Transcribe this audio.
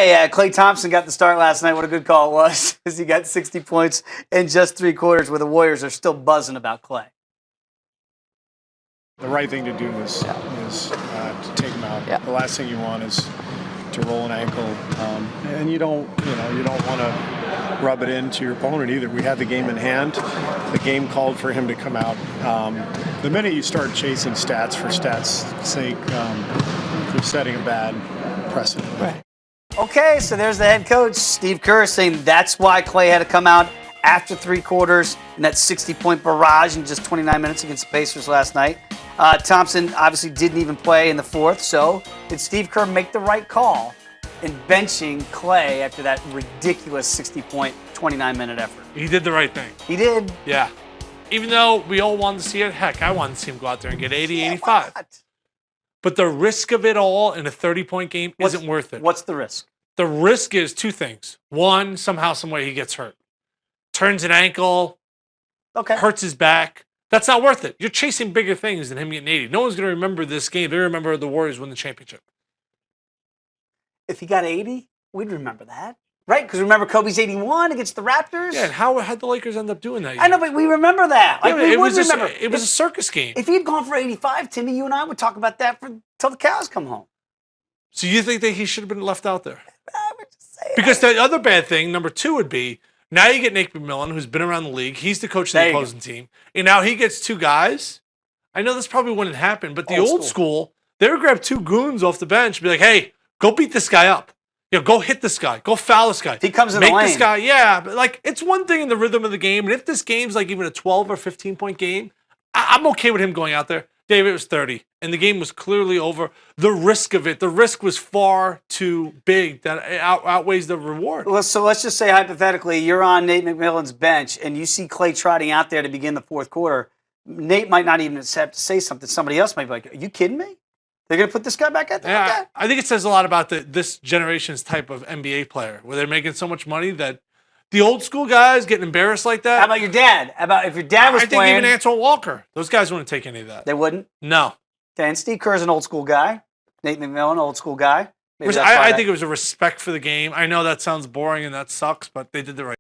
say Klay Thompson got the start last night. What a good call it was, because he got 60 points in just 3 quarters, where the Warriors are still buzzing about Klay. The right thing to do is to take him out. Yeah. The last thing you want is to roll an ankle, and you don't want to rub it into your opponent either. We had the game in hand. The game called for him to come out. The minute you start chasing stats for stats' sake, you're setting a bad precedent. Right. Okay, so there's the head coach, Steve Kerr, saying that's why Klay had to come out after 3 quarters in that 60-point barrage in just 29 minutes against the Pacers last night. Thompson obviously didn't even play in the 4th, so did Steve Kerr make the right call in benching Klay after that ridiculous 60-point, 29-minute effort? He did the right thing. He did. Yeah. Even though we all wanted to see it, heck, I wanted to see him go out there and get 80, 85. But the risk of it all in a 30-point game isn't worth it. What's the risk? The risk is 2 things. One, somehow, some way he gets hurt. Turns an ankle, hurts his back. That's not worth it. You're chasing bigger things than him getting 80. No one's going to remember this game. They remember the Warriors win the championship. If he got 80, we'd remember that. Right? Because remember Kobe's 81 against the Raptors? Yeah, and how had the Lakers end up doing that? I know, but we remember that. Like, Yeah, we would remember. It was a circus game. If he'd gone for 85, Timmy, you and I would talk about that till the cows come home. So you think that he should have been left out there? I would just say Because the other bad thing, number 2, would be now you get Nate McMillan, who's been around the league. He's the coach of the opposing team. And now he gets 2 guys. I know this probably wouldn't happen, but the old school, they would grab 2 goons off the bench and be like, hey, go beat this guy up. You know, go hit this guy. Go foul this guy. If he comes in the lane. Make this guy, yeah. But like, it's one thing in the rhythm of the game. And if this game's like even a 12 or 15-point game, I'm okay with him going out there. David, it was 30, and the game was clearly over. The risk of it, the risk was far too big that it outweighs the reward. Well, so let's just say hypothetically, you're on Nate McMillan's bench, and you see Klay trotting out there to begin the 4th quarter. Nate might not even have to say something. Somebody else might be like, are you kidding me? They're going to put this guy back out there? Yeah, like that? I think it says a lot about this generation's type of NBA player, where they're making so much money that the old school guys getting embarrassed like that. How about your dad? How about if your dad was playing? I think even Antoine Walker, those guys wouldn't take any of that. They wouldn't? No. Okay, and Steve Kerr's an old school guy. Nate McMillan, old school guy. I think it was a respect for the game. I know that sounds boring and that sucks, but they did the right